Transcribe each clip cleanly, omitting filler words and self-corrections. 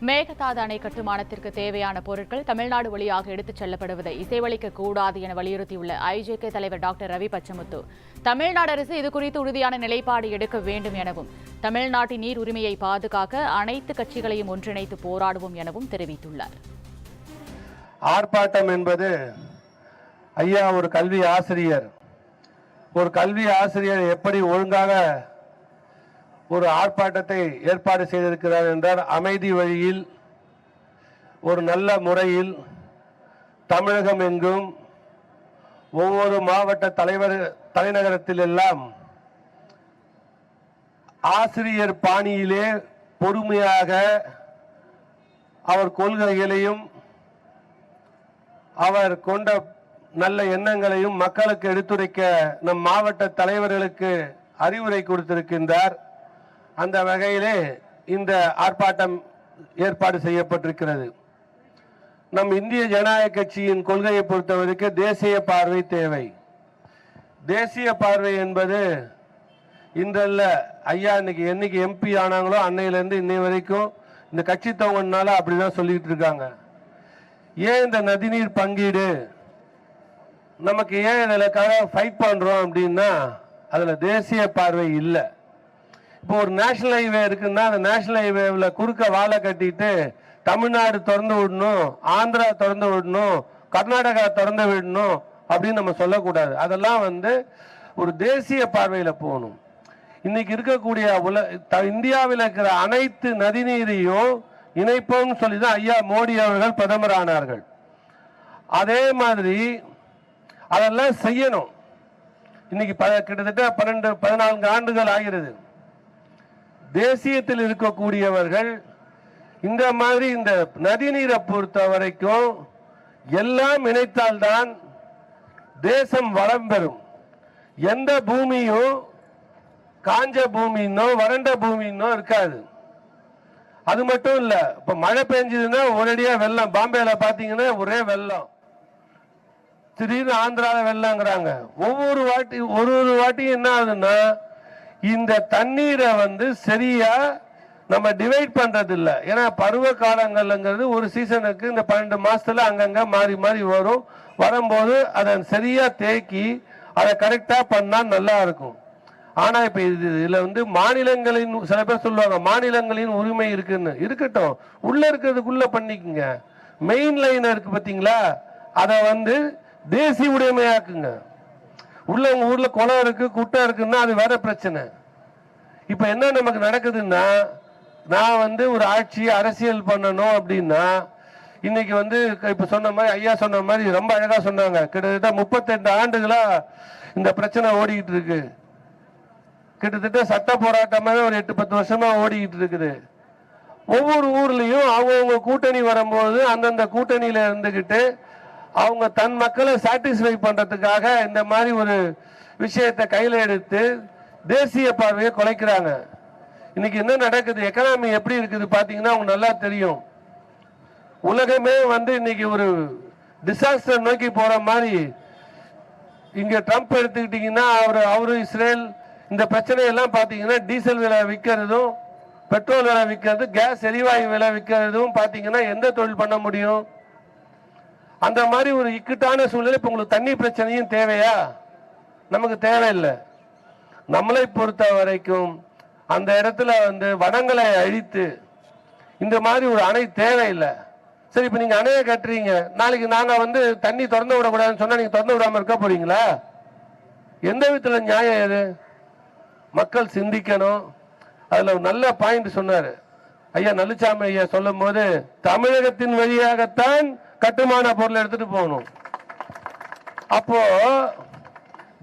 மேகதாது அணை கட்டுமானத்திற்கு தேவையான பொருட்கள் தமிழ்நாடு வழியாக எடுத்துச் செல்லப்படுவதை இசைவளிக்க கூடாது என வலியுறுத்தியுள்ள ஐஜேகே தலைவர் டாக்டர் ரவி பச்சமுத்து, தமிழ்நாடு அரசு இதுகுறித்து உறுதியான நிலைப்பாடு எடுக்க வேண்டும் எனவும், தமிழ்நாட்டின் நீர் உரிமையை பாதுகாக்க அனைத்து கட்சிகளையும் ஒன்றிணைத்து போராடுவோம் எனவும் தெரிவித்துள்ளார். ஆர்ப்பாட்டம் என்பது ஐயா ஒரு கல்வி ஆசிரியர் எப்படி ஒழுங்காக ஒரு ஆர்ப்பாட்டத்தை ஏற்பாடு செய்திருக்கிறார் என்றால், அமைதி வழியில் ஒரு நல்ல முறையில் தமிழகம் எங்கும் ஒவ்வொரு மாவட்ட தலைநகரத்தில் எல்லாம் ஆசிரியர் பாணியிலே பொறுமையாக அவர் கொள்கைகளையும் அவர் கொண்ட நல்ல எண்ணங்களையும் மக்களுக்கு எடுத்துரைக்க நம் மாவட்ட தலைவர்களுக்கு அறிவுரை கொடுத்திருக்கின்றார். அந்த வகையிலே இந்த ஆர்ப்பாட்டம் ஏற்பாடு செய்யப்பட்டிருக்கிறது. நம் இந்திய ஜனநாயக கட்சியின் கொள்கையை பொறுத்தவரைக்கும் தேசிய பார்வை தேவை. தேசிய பார்வை என்பது இன்றல்ல, ஐயா என்னைக்கு எம்பி ஆனாங்களோ அன்னையிலிருந்து இன்னை வரைக்கும் இந்த கட்சி தொகுனால அப்படிதான் சொல்லிட்டு இருக்காங்க. ஏன் இந்த நதிநீர் பங்கீடு நமக்கு ஏன் இதற்காக ஃபைட் பண்றோம் அப்படின்னா, அதுல தேசிய பார்வை இல்லை. இப்போ ஒரு நேஷனல் ஹைவே இருக்குன்னா அந்த நேஷனல் ஹைவேல குறுக்க வாழை கட்டிட்டு தமிழ்நாடு திறந்து விடணும், ஆந்திரா திறந்து விடணும், கர்நாடகா திறந்து விடணும் அப்படின்னு நம்ம சொல்லக்கூடாது. அதெல்லாம் ஒரு தேசிய பார்வையில போகணும். இன்னைக்கு இருக்கக்கூடிய இந்தியாவில் இருக்கிற அனைத்து நதிநீரையும் இணைப்போம் சொல்லிதான் ஐயா மோடி அவர்கள் பிரதமர் ஆனார்கள். அதே மாதிரி அதெல்லாம் செய்யணும். இன்னைக்கு கிட்டத்தட்ட 14 ஆண்டுகள் ஆகிறது. தேசியத்தில் இருக்கக்கூடியவர்கள் இந்த மாதிரி இந்த நதிநீரை பொறுத்த வரைக்கும் எல்லாம் இணைத்தால்தான் தேசம் வளம் பெறும். எந்த பூமியும் காஞ்ச பூமின்னோ வறண்ட பூமின்னோ இருக்காது. அது மட்டும் இல்ல, இப்ப மழை பெஞ்சதுன்னா ஒரேடியா வெள்ளம். பாம்பேல பாத்தீங்கன்னா ஒரே வெள்ளம், திடீர்னு ஆந்திரால வெள்ளங்கிறாங்க. ஒவ்வொரு வாட்டியும் என்ன ஆகுதுன்னா, இந்த தண்ணீரை சரியா நம்ம டிவைட் பண்றது இல்லை. ஏன்னா பருவ காலங்கள்ங்கிறது ஒரு சீசனுக்கு இந்த 12 மாசத்துல அங்கங்க மாறி மாறி வரும்போது அதை சரியா தேக்கி அதை கரெக்டா பண்ணா நல்லா இருக்கும். ஆனா இப்ப இதுல மாநிலங்களின் சில பேர் சொல்லுவாங்க மாநிலங்களின் உரிமை இருக்குன்னு. இருக்கட்டும், உள்ள இருக்கிறதுக்குள்ள பண்ணிக்கங்க. மெயின் லைன் இருக்கு பாத்தீங்களா, அதை தேசிய உடைமையாக்குங்க. உள்ள உங்க ஊர்ல குளம் இருக்கு குட்டை இருக்குன்னா அது வேற பிரச்சனை. இப்ப என்ன நமக்கு நடக்குதுன்னா, நான் ஒரு அரசியல் பண்ணணும் அப்படின்னா இன்னைக்கு இப்ப சொன்ன மாதிரி ஐயா சொன்ன மாதிரி ரொம்ப அழகா சொன்னாங்க. கிட்டத்தட்ட 38 ஆண்டுகளா இந்த பிரச்சனை ஓடிக்கிட்டு இருக்கு. கிட்டத்தட்ட சட்ட போராட்டமாவே ஒரு 8-10 வருஷமா ஓடிக்கிட்டு இருக்குது. ஒவ்வொரு ஊர்லயும் அவங்க கூட்டணி வரும்போது அந்தந்த கூட்டணியில இருந்துகிட்டு அவங்க தன் மக்களை சாட்டிஸ்ஃபை பண்றதுக்காக இந்த மாதிரி ஒரு விஷயத்தை கையில எடுத்து தேசிய பார்வையை குலைக்கிறாங்க. இன்னைக்கு என்ன நடக்குது, எக்கனாமி எப்படி இருக்குது பாத்தீங்கன்னா உங்களுக்கு நல்லா தெரியும். உலகமே இன்னைக்கு ஒரு டிசாஸ்டர் நோக்கி போற மாதிரி. இங்க ட்ரம்ப் எடுத்துக்கிட்டீங்கன்னா அவரு இஸ்ரேல் இந்த பிரச்சனையெல்லாம் பாத்தீங்கன்னா டீசல் விலை விற்கிறதும் பெட்ரோல் விலை விற்கிறது, கேஸ் எரிவாயு விலை விற்கிறதும் பாத்தீங்கன்னா எந்த தொழில் பண்ண முடியும்? அந்த மாதிரி ஒரு இக்கட்டான சூழ்நிலை. இப்ப உங்களுக்கு தண்ணி பிரச்சனையும் தேவையா? நமக்கு தேவையில்லை. நம்மளை பொறுத்த வரைக்கும் அந்த இடத்துல வனங்களை அழித்து இந்த மாதிரி ஒரு அணை தேவையில்லை. சரி, இப்ப நீங்க அணையை கட்டுறீங்க, நாளைக்கு நாங்க தண்ணி திறந்து விடக்கூடாதுன்னு சொன்னா நீங்க திறந்து விடாம இருக்க போறீங்களா? எந்த விதத்துல நியாயம் எது? மக்கள் சிந்திக்கணும். அதுல ஒரு நல்ல பாயிண்ட் சொன்னாரு ஐயா நல்லுச்சாமி ஐயா சொல்லும் போது, தமிழகத்தின் வழியாகத்தான் கட்டுமான பொருள் எடுத்துட்டு போகணும். அப்போ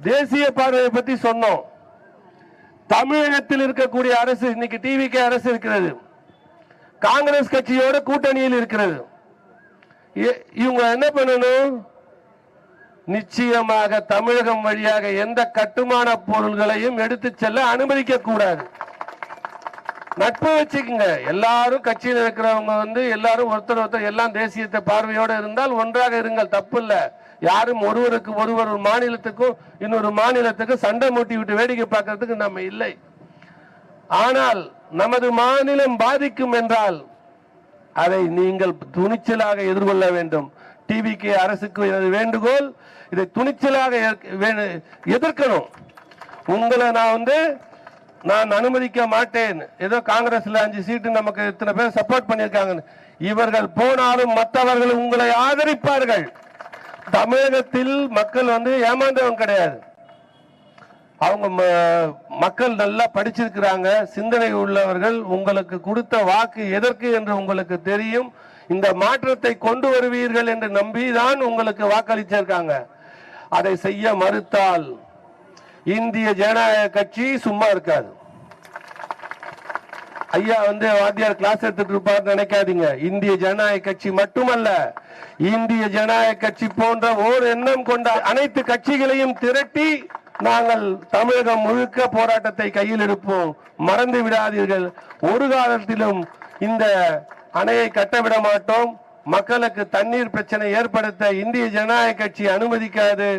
தேசிய பார்வையை பத்தி சொன்னோம். தமிழகத்தில் இருக்கக்கூடிய அரசு இன்னைக்கு டிவிகே அரசு இருக்கிறது, காங்கிரஸ் கட்சியோட கூட்டணியில் இருக்கிறது. இவங்க என்ன பண்ணணும்? நிச்சயமாக தமிழகம் வழியாக எந்த கட்டுமான பொருள்களையும் எடுத்து செல்ல அனுமதிக்க கூடாது. நட்பு வச்சுக்கோங்க. எல்லாரும் கட்சியில் இருக்கிறவங்க எல்லாரும் ஒருத்தர் எல்லாம் தேசியத்தை பார்வையோடு இருந்தால் ஒன்றாக இருங்கள், தப்பு இல்லை. யாரும் ஒருவருக்கு ஒருவர் ஒரு மாநிலத்துக்கும் இன்னொரு மாநிலத்துக்கும் சண்டை மூட்டி விட்டு வேடிக்கை பார்க்கறதுக்கு நம்ம இல்லை. ஆனால் நமது மாநிலம் பாதிக்கும் என்றால் அதை நீங்கள் துணிச்சலாக எதிர்கொள்ள வேண்டும். டிவிகே அரசுக்கு எனது வேண்டுகோள், இதை துணிச்சலாக எதிர்க்கணும். உங்களை நான் அனுமதிக்க மாட்டேன். ஏதோ காங்கிரஸ்ல 5 சீட்டு நமக்கு இத்தனை பேர் சப்போர்ட் பண்ணியிருக்காங்க. இவர்கள் போனாலும் மற்றவர்கள் உங்களை ஆதரிப்பார்கள். தமிழகத்தில் மக்கள் ஏமாந்தவங்க கிடையாது. அவங்க மக்கள் நல்லா படிச்சிருக்கிறாங்க, சிந்தனை உள்ளவர்கள். உங்களுக்கு கொடுத்த வாக்கு எதற்கு என்று உங்களுக்கு தெரியும். இந்த மாற்றத்தை கொண்டு வருவீர்கள் என்று நம்பிதான் உங்களுக்கு வாக்களிச்சிருக்காங்க. அதை செய்ய மறுத்தால் இந்திய ஜனநாயக கட்சி சும்மா இருக்காது. ஐயா வாத்தியார் கிளாஸ் எடுத்துட்டு இருப்பார் நினைக்காதீங்க. இந்திய ஜனநாயக கட்சி மட்டுமல்ல, இந்திய ஜனநாயக கட்சி போன்ற ஓர் எண்ணம் கொண்ட அனைத்து கட்சிகளையும் திரட்டி நாங்கள் தமிழகம் முழுக்க போராட்டத்தை கையில் எடுப்போம். மறந்து விடாதீர்கள். ஒரு காலத்திலும் இந்த அணையை கட்டவிட மாட்டோம். மக்களுக்கு தண்ணீர் பிரச்சனை ஏற்படுத்த இந்திய ஜனநாயக கட்சி அனுமதிக்காது.